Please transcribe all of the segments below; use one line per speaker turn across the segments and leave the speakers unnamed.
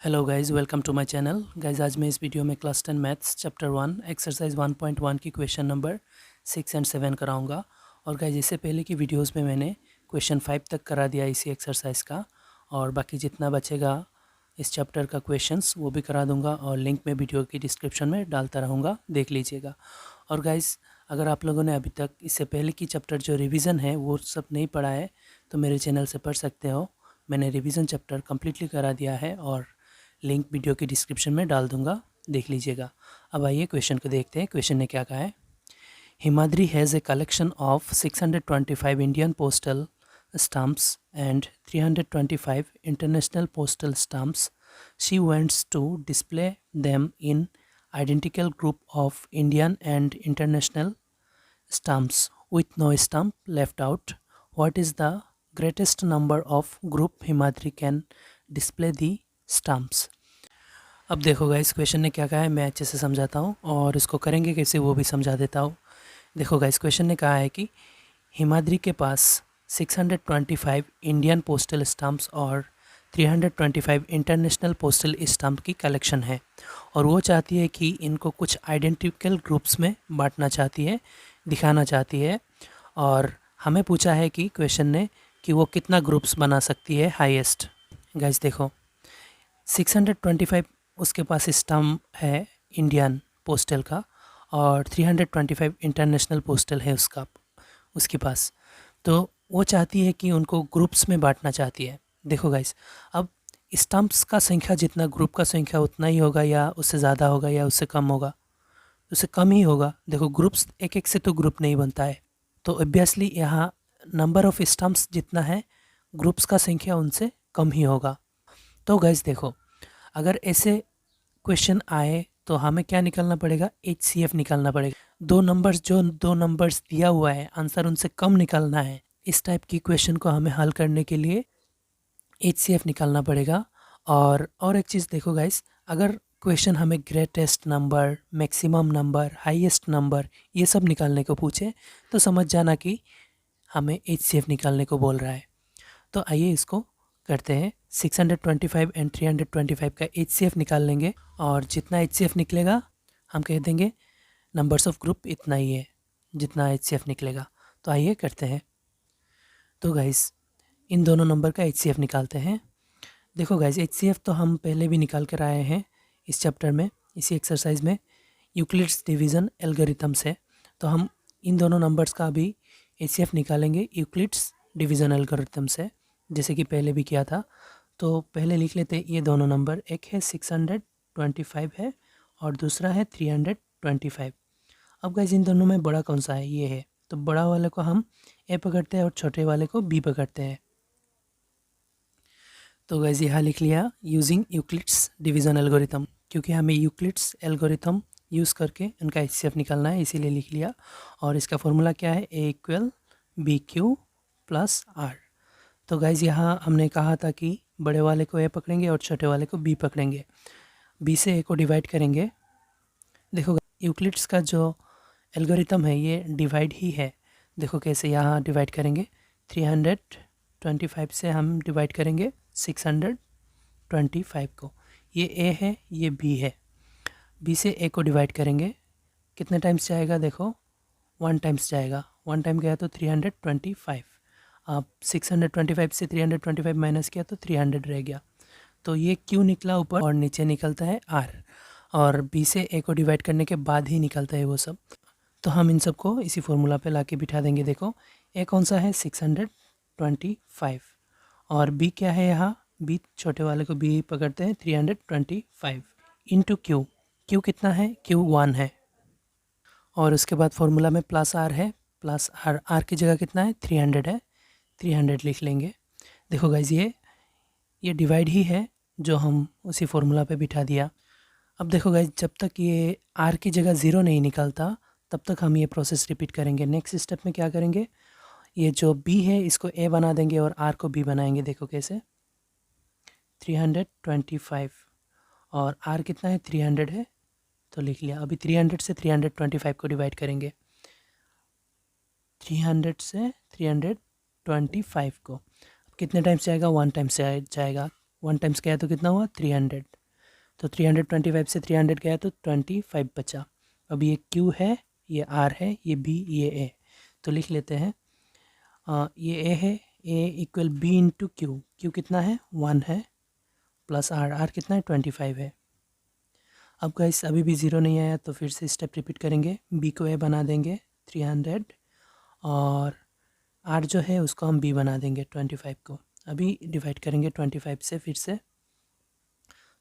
Hello guys, welcome to my channel. Guys, आज मैं इस वीडियो में क्लास 10 मैथ्स चैप्टर 1 एक्सरसाइज 1.1 की क्वेश्चन नंबर 6 एंड 7 कराऊंगा। और गाइस, इससे पहले की वीडियोस में मैंने क्वेश्चन 5 तक करा दिया इसी एक्सरसाइज का, और बाकी जितना बचेगा इस चैप्टर का क्वेश्चंस वो भी करा दूंगा, और लिंक में वीडियो की डिस्क्रिप्शन में डालता रहूँगा, देख लीजिएगा। और गाइस, अगर आप लोगों ने अभी तक इससे पहले की चैप्टर जो रिवीजन है वो सब नहीं पढ़ा है तो मेरे चैनल से पढ़ सकते हो। मैंने रिवीजन चैप्टर कम्प्लीटली करा दिया है और लिंक वीडियो की डिस्क्रिप्शन में डाल दूंगा, देख लीजिएगा। अब आइए क्वेश्चन को देखते हैं। क्वेश्चन ने क्या कहा है। Himadri has a collection of 625 Indian postal stamps and 325 international postal stamps. She wants to display them in identical group of Indian and international stamps with no stamp left out. What is the greatest number of group Himadri can display the stamps? अब देखो guys, question ने क्या कहा है, मैं अच्छे से समझाता हूँ और इसको करेंगे कैसे वो भी समझा देता हूँ। देखो गाइस, क्वेश्चन ने कहा है कि हिमाद्री के पास 625 इंडियन पोस्टल स्टाम्प्स और 325 इंटरनेशनल पोस्टल स्टाम्प की कलेक्शन है, और वो चाहती है कि इनको कुछ आइडेंटिकल ग्रुप्स में बांटना चाहती है, दिखाना चाहती है। और हमें पूछा है कि क्वेश्चन ने कि वो कितना ग्रुप्स बना सकती है हाईएस्ट। गाइस देखो, 625 उसके पास स्टाम्प है इंडियन पोस्टल का, और 325 इंटरनेशनल पोस्टल है उसके पास। तो वो चाहती है कि उनको ग्रुप्स में बांटना चाहती है। देखो गाइस, अब स्टाम्प्स का संख्या जितना ग्रुप का संख्या उतना ही होगा, या उससे ज़्यादा होगा, या उससे कम होगा? उससे कम ही होगा। देखो, ग्रुप्स एक एक से तो ग्रुप नहीं बनता है, तो ऑब्वियसली यहाँ नंबर ऑफ स्टाम्प्स जितना है ग्रुप्स का संख्या उनसे कम ही होगा। तो गाइस देखो, अगर ऐसे क्वेश्चन आए तो हमें क्या निकालना पड़ेगा, HCF निकालना पड़ेगा। दो नंबर्स दिया हुआ है, आंसर उनसे कम निकालना है। इस टाइप की क्वेश्चन को हमें हल करने के लिए HCF निकालना पड़ेगा। और एक चीज़ देखो गाइस, अगर क्वेश्चन हमें greatest number, maximum number, highest number ये सब निकालने को पूछे तो समझ जाना कि हमें HCF निकालने को बोल रहा है। तो आइए इसको करते हैं। 625 एंड 325 का HCF निकाल लेंगे, और जितना HCF निकलेगा हम कह देंगे नंबर्स ऑफ ग्रुप इतना ही है जितना HCF निकलेगा। तो आइए करते हैं। तो गाइस, इन दोनों नंबर का HCF निकालते हैं। देखो गाइस, HCF तो हम पहले भी निकाल कर आए हैं इस चैप्टर में, इसी एक्सरसाइज में, यूक्लिड्स डिवीज़न एल्गोरिथम से। तो हम इन दोनों नंबर्स का भी HCF निकालेंगे यूक्लिड्स डिवीज़न एल्गोरिथम से, जैसे कि पहले भी किया था। तो पहले लिख लेते हैं ये दोनों नंबर, एक है 625 है और दूसरा है 325। अब गाइस, इन दोनों में बड़ा कौन सा है, ये है, तो बड़ा वाले को हम A पकड़ते हैं और छोटे वाले को B पकड़ते हैं। तो गाइस, यहाँ लिख लिया यूजिंग यूक्लिड्स डिवीज़न एल्गोरिथम, क्योंकि हमें यूक्लिड्स एल्गोरिथम यूज़ करके उनका HCF निकालना है, इसीलिए लिख लिया। और इसका फॉर्मूला क्या है, A = BQ + R। तो गाइज़, यहाँ हमने कहा था कि बड़े वाले को A पकड़ेंगे और छोटे वाले को B पकड़ेंगे, B से A को डिवाइड करेंगे। देखो, यूक्लिड्स का जो एल्गोरिथम है ये डिवाइड ही है। देखो कैसे, यहाँ डिवाइड करेंगे 325 से हम डिवाइड करेंगे 625 को। ये A है, ये B है। B से A को डिवाइड करेंगे, कितने टाइम्स जाएगा, देखो 1 टाइम्स जाएगा। 1 टाइम गया तो 325। अब 625 से 325 माइनस किया तो 300 रह गया। तो ये Q निकला ऊपर, और नीचे निकलता है R, और B से A को डिवाइड करने के बाद ही निकलता है वो सब। तो हम इन सब को इसी फॉर्मूला पे लाके बिठा देंगे। देखो, A कौन सा है, 625, और B क्या है, यहाँ B छोटे वाले को B पकड़ते हैं, 325 इंटू Q कितना है, Q 1 है, और उसके बाद फॉर्मूला में +R है, +R की जगह कितना है, 300 है, 300 लिख लेंगे। देखो गाइज, ये डिवाइड ही है जो हम उसी फॉर्मूला पे बिठा दिया। अब देखो गाइज, जब तक ये R की जगह 0 नहीं निकलता तब तक हम ये प्रोसेस रिपीट करेंगे। नेक्स्ट स्टेप में क्या करेंगे, ये जो B है इसको A बना देंगे और R को B बनाएंगे। देखो कैसे, 325 और R कितना है, 300 है, तो लिख लिया। अभी 300 से 325 को डिवाइड करेंगे, 300 से 325 को। कितने टाइम्स जाएगा, 1 टाइम से जाएगा, 1 टाइम्स गया तो कितना हुआ 300, तो 325 से 300 गया तो 25 बचा। अब ये Q है, ये R है, ये B, ये A, तो लिख लेते हैं ये A है, A equal B into Q, Q कितना है 1 है, प्लस R, R कितना है 25 है। अब गाइस अभी भी ज़ीरो नहीं आया तो फिर से स्टेप रिपीट करेंगे, B को A बना देंगे 300 और R जो है उसको हम B बना देंगे 25 को। अभी डिवाइड करेंगे 25 से, फिर से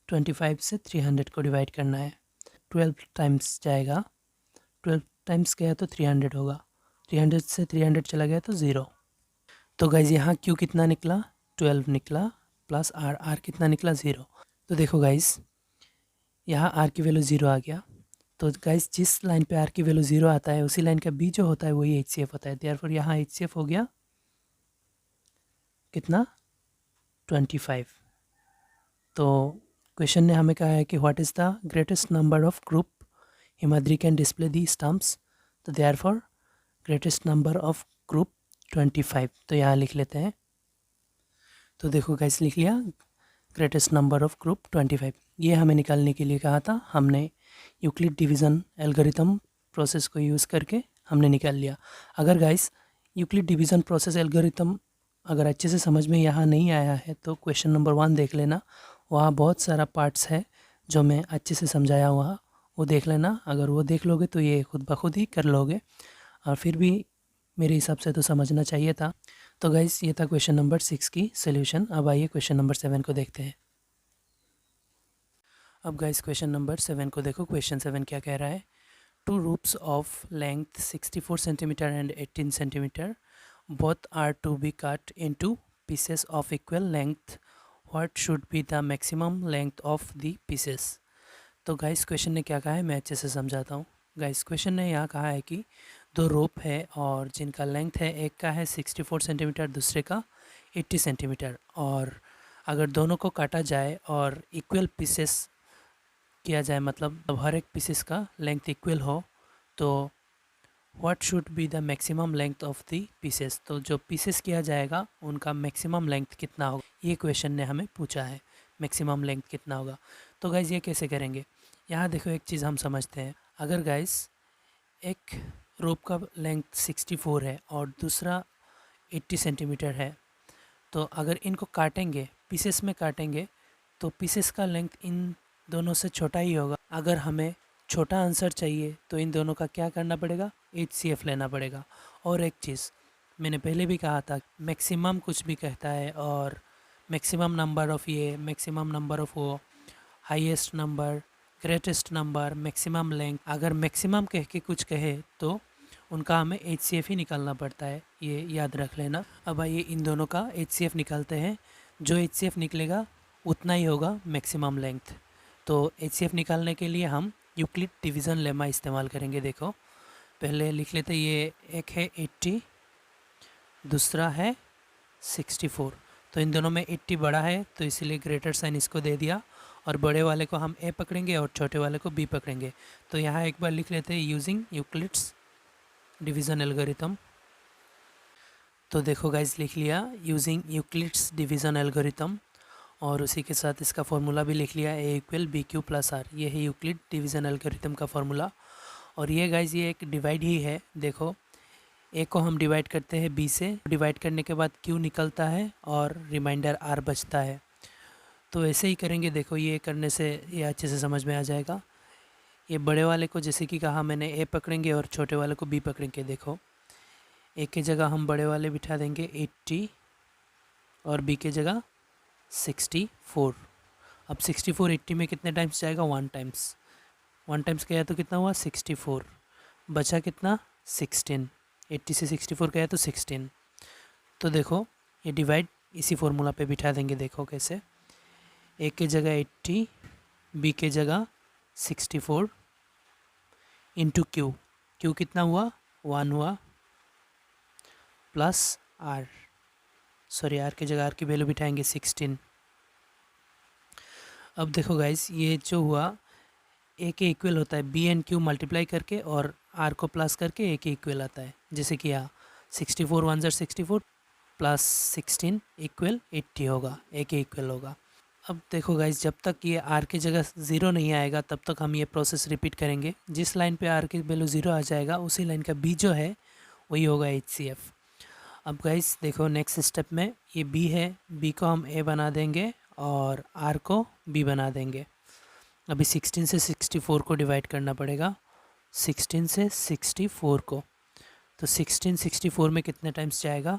25 से 300 को डिवाइड करना है, 12 टाइम्स जाएगा, 12 टाइम्स गया तो 300 होगा, 300 से 300 चला गया तो 0। तो गाइज यहाँ Q कितना निकला 12 निकला, प्लस R, R कितना निकला 0। तो देखो गाइज यहाँ R की वैल्यू 0 आ गया, तो गाइज जिस लाइन पे R की वैल्यू 0 आता है उसी लाइन का B जो होता है वही HCF होता है। देयरफॉर यहाँ HCF हो गया कितना 25। तो क्वेश्चन ने हमें कहा है कि what is the greatest number of group Himadri can display the stamps, तो therefore greatest number of group 25, तो यहाँ लिख लेते हैं। तो देखो गाइस लिख लिया ग्रेटेस्ट नंबर ऑफ ग्रुप 25, ये हमें निकालने के लिए कहा था, हमने यूक्लिड डिवीज़न एल्गोरिथम प्रोसेस को यूज़ करके हमने निकाल लिया। अगर guys Euclid division process algorithm अगर अच्छे से समझ में यहाँ नहीं आया है तो क्वेश्चन नंबर 1 देख लेना, वहाँ बहुत सारा पार्ट्स है जो मैं अच्छे से समझाया हुआ, वो देख लेना। अगर वो देख लोगे तो ये खुद ब खुद ही कर लोगे, और फिर भी मेरे हिसाब से तो समझना चाहिए था। तो गाइस ये था क्वेश्चन नंबर 6 की सॉल्यूशन। अब आइए क्वेश्चन नंबर 7 को देखते हैं। अब गाइस क्वेश्चन नंबर 7 को देखो। क्वेश्चन 7 क्या कह रहा है, two ropes of length 64 centimetre and 18 centimetre both are to be cut into pieces of equal length. What should be the maximum length of the pieces? तो गाइस क्वेश्चन ने क्या कहा है मैं अच्छे से समझाता हूँ। गाइस क्वेश्चन ने यहाँ कहा है कि दो रोप है और जिनका लेंथ है, एक का है 64 सेंटीमीटर, दूसरे का 80 सेंटीमीटर, और अगर दोनों को काटा जाए और इक्वल पीसेस किया जाए, मतलब हर एक पीसेस का लेंथ इक्वल हो, तो what should be the maximum length of the pieces, तो जो पीसेस किया जाएगा उनका मैक्सिमम लेंथ कितना होगा, ये क्वेश्चन ने हमें पूछा है, मैक्सिमम लेंथ कितना होगा। तो गाइज़ ये कैसे करेंगे, यहाँ देखो एक चीज़ हम समझते हैं। अगर गाइज़ एक रोप का लेंथ 64 है और दूसरा 80 सेंटीमीटर है, तो अगर इनको काटेंगे, पीसेस में काटेंगे, तो पीसेस का लेंथ इन दोनों से छोटा ही होगा। अगर हमें छोटा आंसर चाहिए तो इन दोनों का क्या करना पड़ेगा, HCF लेना पड़ेगा। और एक चीज़ मैंने पहले भी कहा था, मैक्सिमम कुछ भी कहता है, और मैक्सिमम नंबर ऑफ़ ये, मैक्सिमम नंबर ऑफ़ वो, highest number, greatest number, maximum length, अगर मैक्सिमम कह के कुछ कहे तो उनका हमें HCF ही निकालना पड़ता है, ये याद रख लेना। अब आइए इन दोनों का HCF निकालते हैं। जो HCF निकलेगा उतना ही होगा मैक्सिमम लेंथ। तो HCF निकालने के लिए हम यूक्लिड डिवीज़न लेमा इस्तेमाल करेंगे। देखो पहले लिख लेते, ये एक है 80, दूसरा है 64, तो इन दोनों में 80 बड़ा है तो इसीलिए ग्रेटर साइन इसको दे दिया, और बड़े वाले को हम A पकड़ेंगे और छोटे वाले को B पकड़ेंगे। तो यहाँ एक बार लिख लेते हैं यूजिंग यूक्लिड्स डिवीज़न एल्गोरिथम। तो देखो गाइज लिख लिया यूजिंग यूक्लिड्स डिवीज़न एल्गोरिथम, और उसी के साथ इसका फॉर्मूला भी लिख लिया, A equal BQ plus R, ये है यूक्लिड डिवीज़न एल्गोरिथम का फॉर्मूला। और ये गाइज ये एक डिवाइड ही है। देखो A को हम डिवाइड करते हैं B से, डिवाइड करने के बाद Q निकलता है और रिमाइंडर R बचता है। तो ऐसे ही करेंगे। देखो ये करने से ये अच्छे से समझ में आ जाएगा। ये बड़े वाले को जैसे कि कहा मैंने A पकड़ेंगे और छोटे वाले को B पकड़ेंगे। देखो A की जगह हम बड़े वाले बिठा देंगे 80 और B की जगह 64। अब 64 80 में कितने टाइम्स जाएगा, 1 टाइम्स, 1 टाइम्स गया तो कितना हुआ 64, बचा कितना 16, 80 से 64 गया तो 16। तो देखो ये डिवाइड इसी फॉर्मूला पे बिठा देंगे। देखो कैसे, A की जगह 80, B की जगह 64 इंटू Q कितना हुआ 1 हुआ, प्लस R, सॉरी R की जगह R की वैल्यू बिठाएंगे 16। अब देखो गाइस ये जो हुआ A के इक्वल होता है B एंड Q मल्टीप्लाई करके और R को प्लस करके A के इक्वल आता है। जैसे कि यहाँ 64 1 ज़र 64 प्लस 16 इक्वल 80 होगा, A के इक्वल होगा। अब देखो गाइज, जब तक ये आर की जगह ज़ीरो नहीं आएगा तब तक हम ये प्रोसेस रिपीट करेंगे। जिस लाइन पे आर की वैल्यू ज़ीरो आ जाएगा उसी लाइन का बी जो है वही होगा HCF। अब गाइज देखो, नेक्स्ट स्टेप में ये बी है, बी को हम ए बना देंगे और आर को बी बना देंगे। अभी 16 से 64 को डिवाइड करना पड़ेगा, 16 से 64 को। तो 16 64 में कितने टाइम्स जाएगा?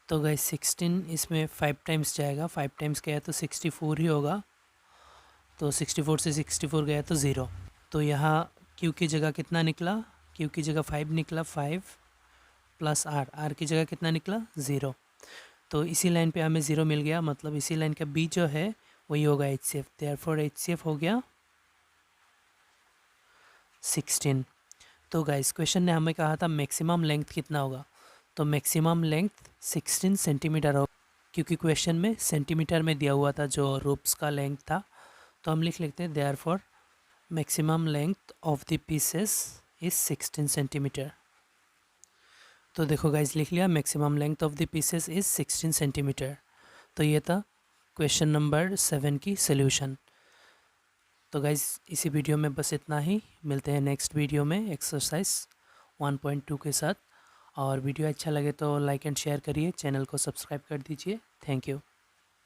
तो गाइस 16 इसमें 5 टाइम्स जाएगा, 5 टाइम्स गया तो 64 ही होगा। तो 64 से 64 गया तो 0। तो यहाँ Q की जगह कितना निकला? Q की जगह 5 निकला, 5 प्लस R की जगह कितना निकला? 0। तो इसी लाइन पे हमें 0 मिल गया, मतलब इसी लाइन का B जो है वही होगा HCF। देयरफॉर HCF हो गया 16। तो गाइस क्वेश्चन ने हमें कहा था मैक्सिमम लेंथ कितना होगा, तो मैक्सिमम लेंथ 16 सेंटीमीटर हो, क्योंकि क्वेश्चन में सेंटीमीटर में दिया हुआ था जो रोप्स का लेंथ था। तो हम लिख लेते हैं therefore maximum length of the pieces is 16 centimetre. तो देखो गाइज, लिख लिया maximum length of the pieces is 16 centimetre. तो ये था क्वेश्चन नंबर 7 की सोल्यूशन। तो गाइज इसी वीडियो में बस इतना ही, मिलते हैं नेक्स्ट वीडियो में एक्सरसाइज 1.2 के साथ। और वीडियो अच्छा लगे तो लाइक एंड शेयर करिए, चैनल को सब्सक्राइब कर दीजिए। Thank you.